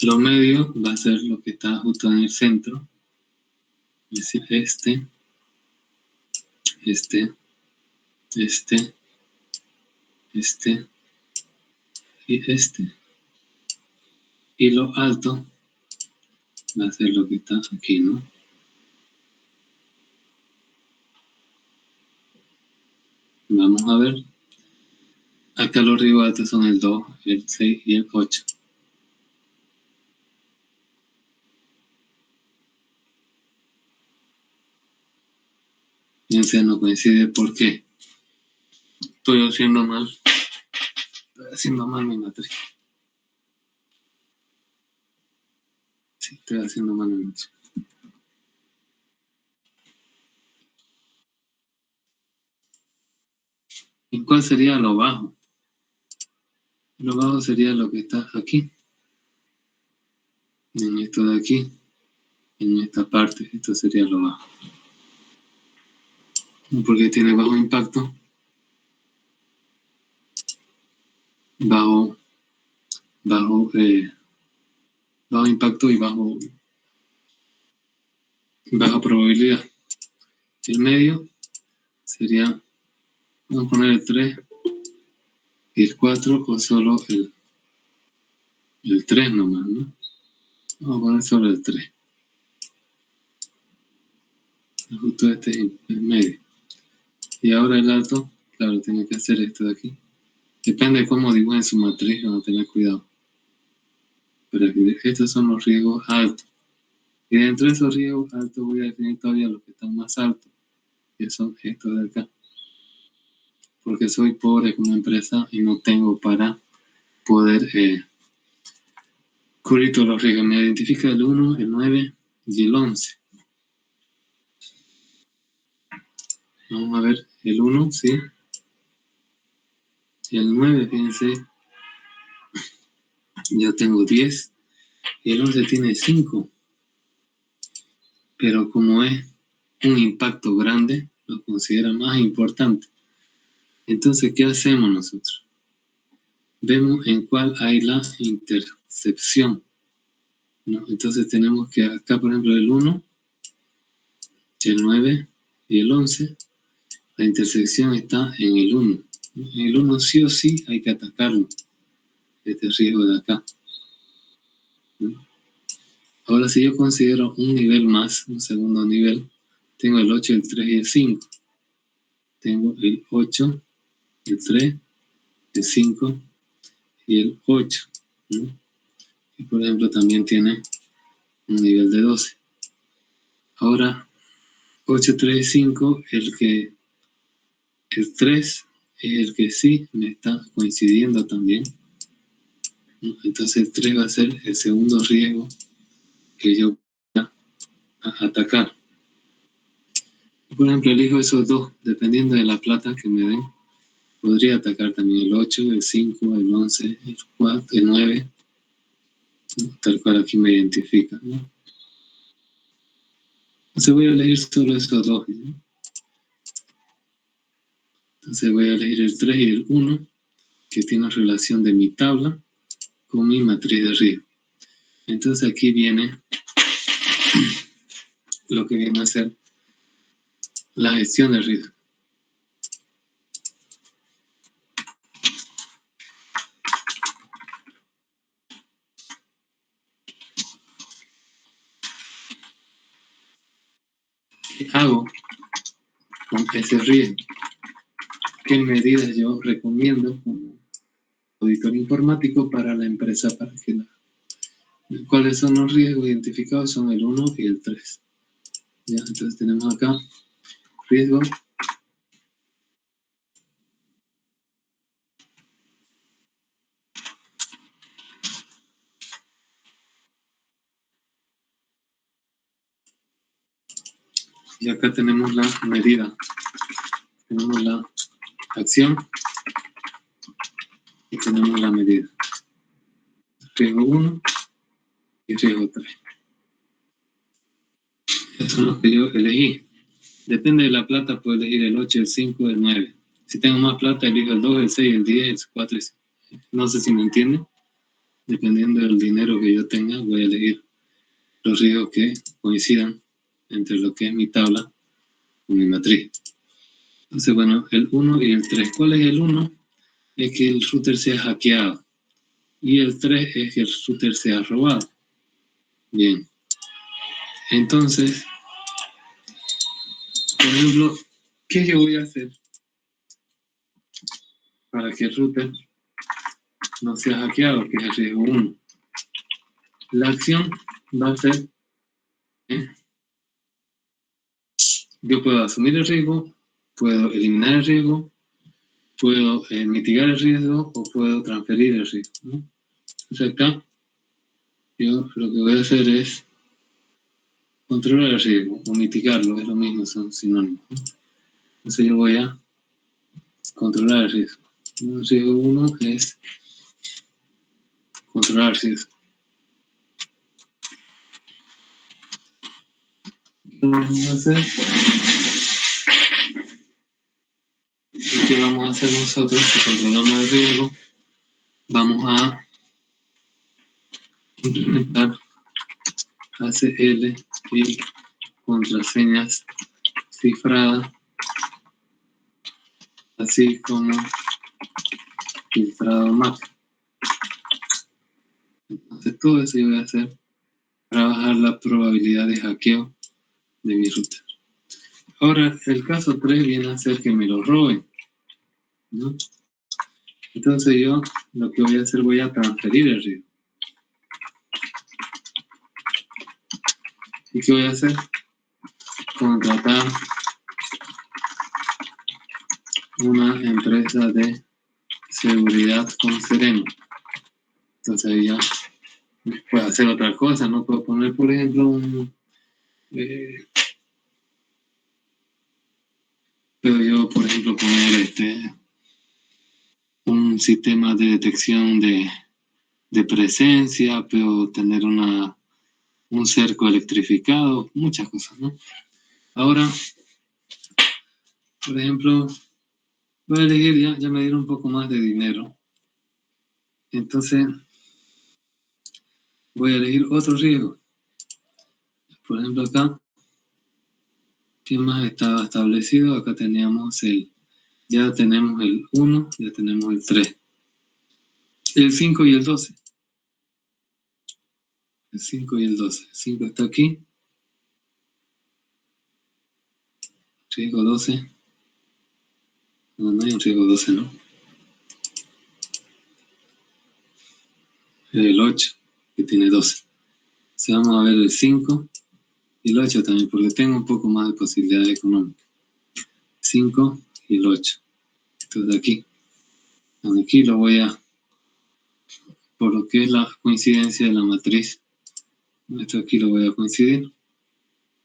Speaker 1: Lo medio va a ser lo que está justo en el centro. Es decir, este, y este. Y lo alto va a ser lo que está aquí, ¿no? Vamos a ver. Acá los riegos altos son el 2, el 6 y el 8. Ese no coincide. ¿Por qué? Estoy haciendo mal mi matriz. Sí, estoy haciendo mal mi matriz. ¿Y cuál sería lo bajo? Lo bajo sería lo que está aquí. En esto de aquí. En esta parte. Esto sería lo bajo. Porque tiene bajo impacto. Bajo impacto y baja probabilidad. El medio sería, vamos a poner el 3 y el 4 o solo el 3 nomás, ¿no? Vamos a poner solo el 3. Justo este es el medio. Y ahora el alto, claro, tiene que hacer esto de aquí. Depende de cómo dibujen su matriz, van a tener cuidado. Pero estos son los riesgos altos. Y dentro de esos riesgos altos voy a definir todavía los que están más altos, que son estos de acá. Porque soy pobre como empresa y no tengo para poder cubrir todos los riesgos. Me identifica el 1, el 9 y el 11. Vamos a ver el 1, ¿sí? Y el 9, fíjense, yo tengo 10. Y el 11 tiene 5. Pero como es un impacto grande, lo considera más importante. Entonces, ¿qué hacemos nosotros? Vemos en cuál hay la intercepción, ¿no? Entonces tenemos que acá, por ejemplo, el 1, el 9 y el 11, la intersección está en el 1. En el 1 sí o sí hay que atacarlo, este riesgo de acá, ¿no? Ahora, si yo considero un nivel más, un segundo nivel, tengo el 8, el 3 y el 5. Tengo el 8, el 3, el 5 y el 8, ¿no? Y por ejemplo también tiene un nivel de 12. Ahora, 8, 3 y 5, el 3 es el que sí me está coincidiendo también, ¿no? Entonces el 3 va a ser el segundo riesgo que yo voy a atacar. Por ejemplo, elijo esos dos, dependiendo de la plata que me den. Podría atacar también el 8, el 5, el 11, el 4, el 9, ¿no? Tal cual aquí me identifica, ¿no? Entonces voy a elegir solo esos dos, ¿no? Entonces voy a elegir el 3 y el 1, que tienen relación de mi tabla con mi matriz de riesgo. Entonces aquí viene lo que viene a ser la gestión de riesgo. ¿Qué hago con ese riesgo? ¿Qué medidas yo recomiendo como auditor informático para la empresa? Para que ¿cuáles son los riesgos identificados? Son el 1 y el 3. ¿Ya? Entonces tenemos acá riesgo. Y acá tenemos la medida. Tenemos la acción y tenemos la medida. Riesgo 1 y riesgo 3. Estos son los que yo elegí. Depende de la plata, puedo elegir el 8, el 5, el 9. Si tengo más plata, elijo el 2, el 6, el 10, el 4, el 5. No sé si me entienden. Dependiendo del dinero que yo tenga, voy a elegir los riesgos que coincidan entre lo que es mi tabla y mi matriz. Entonces, bueno, el 1 y el 3. ¿Cuál es el 1? Es que el router sea hackeado. Y el 3 es que el router sea robado. Bien. Entonces, por ejemplo, ¿qué yo voy a hacer para que el router no sea hackeado? Que es el riesgo 1. La acción va a ser yo puedo asumir el riesgo, puedo eliminar el riesgo, puedo mitigar el riesgo o puedo transferir el riesgo, ¿no? Entonces acá yo lo que voy a hacer es controlar el riesgo o mitigarlo, es lo mismo, son sinónimos, ¿no? Entonces yo voy a controlar el riesgo. El riesgo 1 es controlar el riesgo. ¿Qué vamos a hacer? ¿Qué vamos a hacer nosotros si controlamos el riesgo? Vamos a implementar ACL y contraseñas cifradas, así como filtrado MAC. Entonces todo eso yo voy a hacer para bajar la probabilidad de hackeo de mi router. Ahora, el caso 3 viene a ser que me lo roben, ¿no? Entonces yo lo que voy a hacer, voy a transferir el riesgo. ¿Y qué voy a hacer? Contratar una empresa de seguridad con Sereno. Entonces ahí ya puedo hacer otra cosa, ¿no? Puedo poner, por ejemplo, puedo yo, por ejemplo, poner un sistema de detección de presencia, puedo tener un cerco electrificado, muchas cosas, ¿no? Ahora, por ejemplo, voy a elegir, ya me dieron un poco más de dinero. Entonces, voy a elegir otro riesgo. Por ejemplo, acá, ¿qué más estaba establecido? Acá teníamos ya tenemos el 1, ya tenemos el 3. El 5 y el 12. El 5 y el 12. El 5 está aquí. Riesgo 12. No hay un riesgo 12, ¿no? El 8, que tiene 12. Entonces vamos a ver el 5 y el 8 también, porque tengo un poco más de posibilidades económicas. 5 y el 8. Esto de aquí. Aquí lo voy a, por lo que es la coincidencia de la matriz, esto aquí lo voy a coincidir.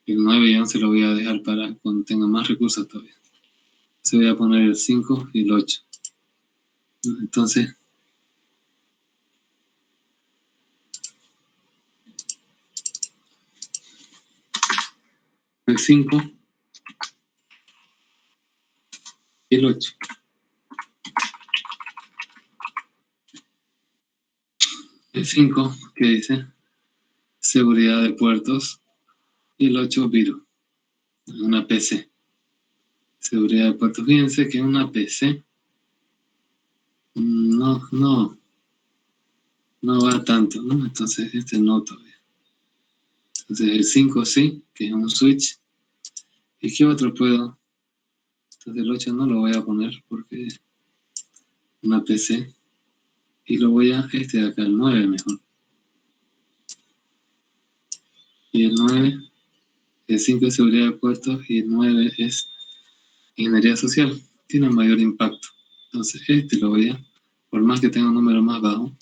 Speaker 1: El 9 y 11 lo voy a dejar para cuando tenga más recursos todavía. Entonces voy a poner el 5 y el 8. Entonces, el 5 y el 8. El 5, que dice seguridad de puertos, y el 8, virus. Una PC. Seguridad de puertos. Fíjense que una PC no va tanto, ¿no? Entonces no todavía. Entonces el 5 sí, que es un switch. ¿Y qué otro puedo? Entonces el 8 no lo voy a poner porque es una PC. Y lo voy a, de acá, el 9 mejor. Y el 9, el 5 es seguridad de puertos y el 9 es ingeniería social. Tiene un mayor impacto. Entonces lo voy a, por más que tenga un número más bajo,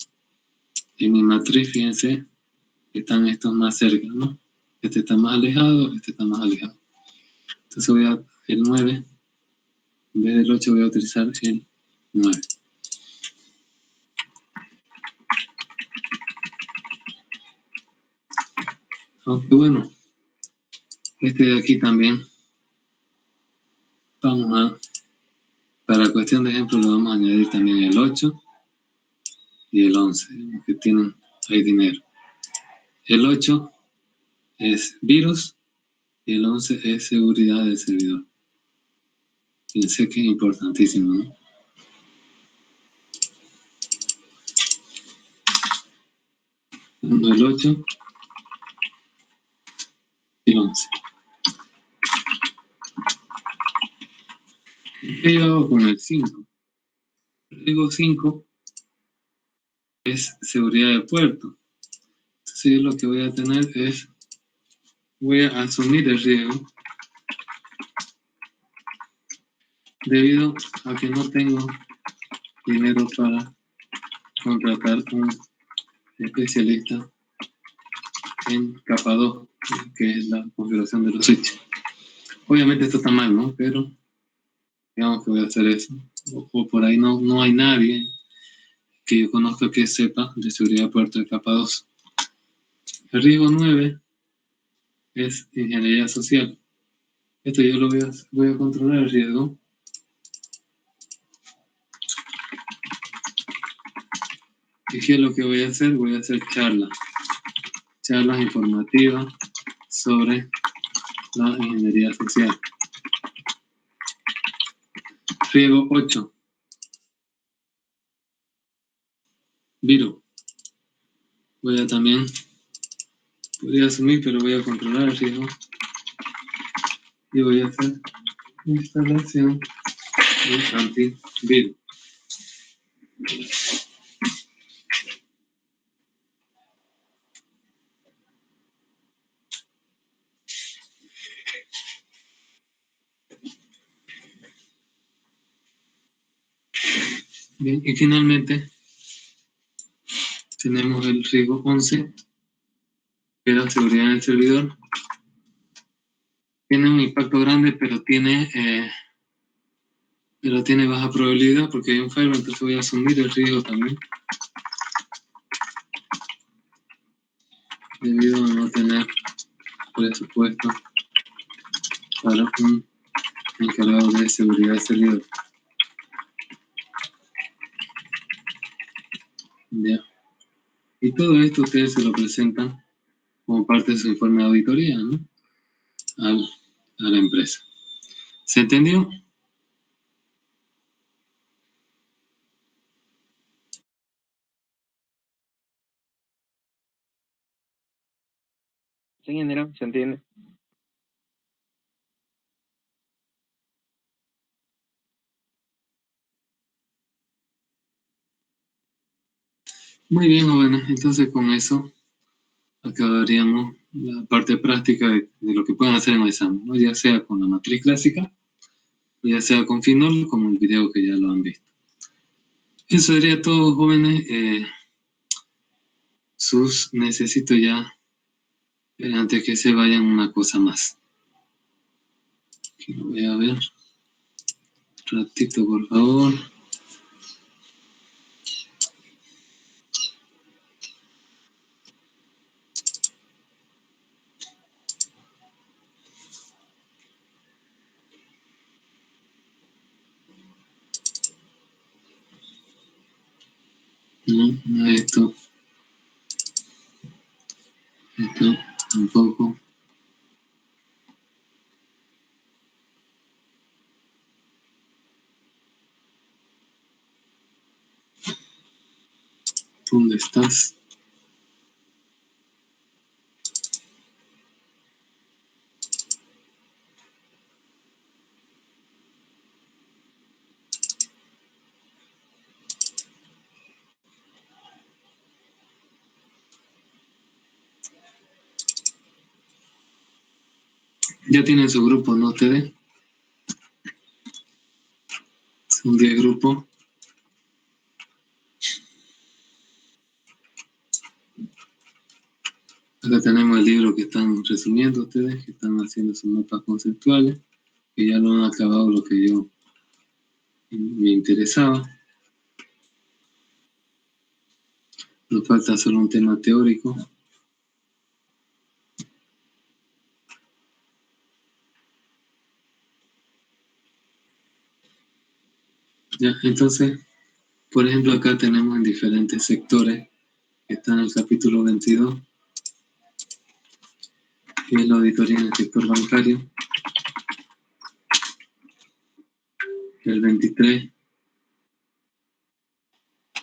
Speaker 1: en mi matriz, fíjense, están estos más cerca, ¿no? Este está más alejado, este está más alejado. Entonces voy a, el 9, en vez del 8 voy a utilizar el 9. Aunque bueno, de aquí también, vamos a, para cuestión de ejemplo, le vamos a añadir también el 8 y el 11, que tienen ahí dinero. El 8 es virus y el 11 es seguridad del servidor. Pensé que es importantísimo, ¿no? El 8 y el 11. ¿Qué yo hago con el 5? Digo 5 es seguridad de puerto. Entonces lo que voy a tener es, voy a asumir el riesgo debido a que no tengo dinero para contratar un especialista en capa 2, que es la configuración de los switches. Obviamente esto está mal, ¿no? Pero digamos que voy a hacer eso. O por ahí no hay nadie que yo conozca que sepa de seguridad de puerto de capa 2. El riesgo 9 es ingeniería social. Esto yo lo voy a controlar el riesgo. ¿Y qué es lo que voy a hacer? Voy a hacer charlas informativas sobre la ingeniería social. Riesgo 8. Virus. Podría asumir, pero voy a controlar el riesgo. Y voy a hacer instalación de antivirus. Bien, y finalmente tenemos el riesgo 11, que es la seguridad del servidor. Tiene un impacto grande, pero tiene baja probabilidad porque hay un firewall, entonces voy a asumir el riesgo también. Debido a no tener presupuesto para un encargado de seguridad del servidor. Ya. Y todo esto ustedes se lo presentan como parte de su informe de auditoría, ¿no? A la empresa. ¿Se entendió?
Speaker 4: Sí, ingeniero, se entiende.
Speaker 1: Muy bien, jóvenes. Entonces con eso acabaríamos la parte práctica de lo que pueden hacer en el examen, ¿no? Ya sea con la matriz clásica, ya sea con Finol, como el video que ya lo han visto. Eso sería todo, jóvenes. Necesito ya, antes que se vayan, una cosa más. Aquí lo voy a ver. Un ratito, por favor. No, esto tampoco. ¿Dónde estás? Ya tienen su grupo, ¿no? Ustedes son 10 grupos. Acá tenemos el libro que están resumiendo ustedes, que están haciendo sus mapas conceptuales, que ya lo han acabado lo que yo me interesaba. Nos falta solo un tema teórico. Ya, entonces, por ejemplo, acá tenemos en diferentes sectores, que está en el capítulo 22, que es la auditoría en el sector bancario. El 23,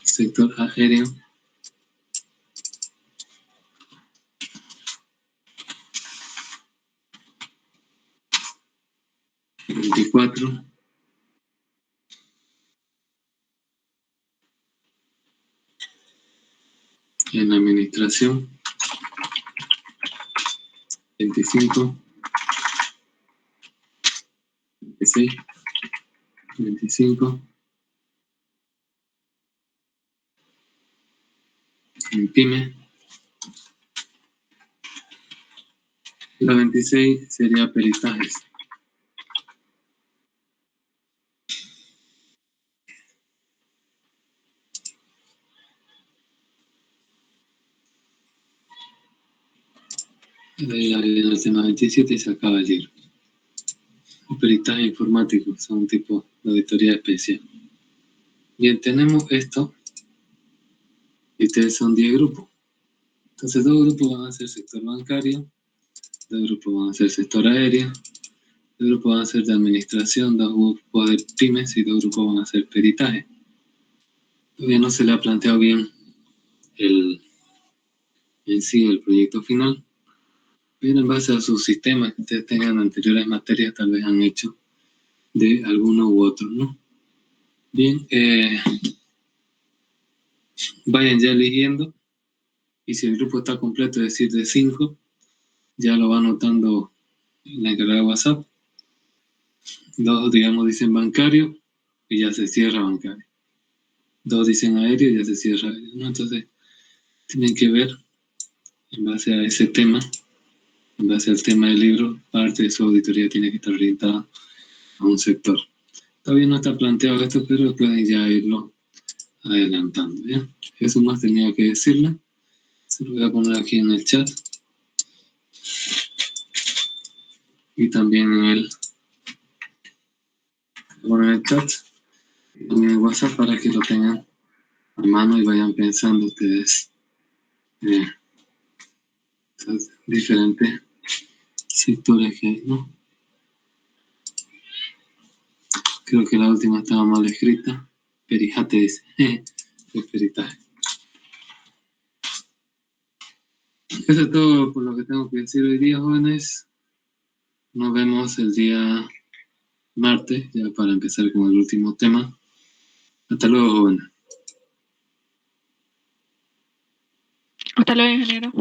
Speaker 1: sector aéreo. El 24, en la administración. 25, 26, 25. En pyme. La 26 sería peritajes. De ahí viene el tema 27 y se acaba el libro. El peritaje informático son un tipo de auditoría especial. Bien, tenemos esto. Y ustedes son 10 grupos. Entonces 2 grupos van a ser sector bancario, 2 grupos van a ser sector aéreo, 2 grupos van a ser de administración, 2 grupos de pymes y 2 grupos van a ser peritaje. Todavía no se le ha planteado bien en sí el proyecto final, pero en base a sus sistemas que ustedes tengan anteriores materias, tal vez han hecho de alguno u otro, ¿no? Bien, vayan ya eligiendo, y si el grupo está completo, es decir, de 5, ya lo va anotando en la encargada de WhatsApp. 2, digamos, dicen bancario, y ya se cierra bancario. 2 dicen aéreo, y ya se cierra aéreo, ¿no? Entonces, tienen que ver, en base a ese tema, en base al tema del libro, parte de su auditoría tiene que estar orientada a un sector. Todavía no está planteado esto, pero pueden ya irlo adelantando, ¿ya? Eso más tenía que decirle. Se lo voy a poner aquí en el chat. Y también en el chat. Y también en WhatsApp para que lo tengan a mano y vayan pensando ustedes esos diferentes sectores que hay, ¿no? Creo que la última estaba mal escrita. Perijate dice. Es peritaje. Eso es todo por lo que tengo que decir hoy día, jóvenes. Nos vemos el día martes, ya para empezar con el último tema. Hasta luego, jóvenes.
Speaker 5: Hasta luego, ingeniero.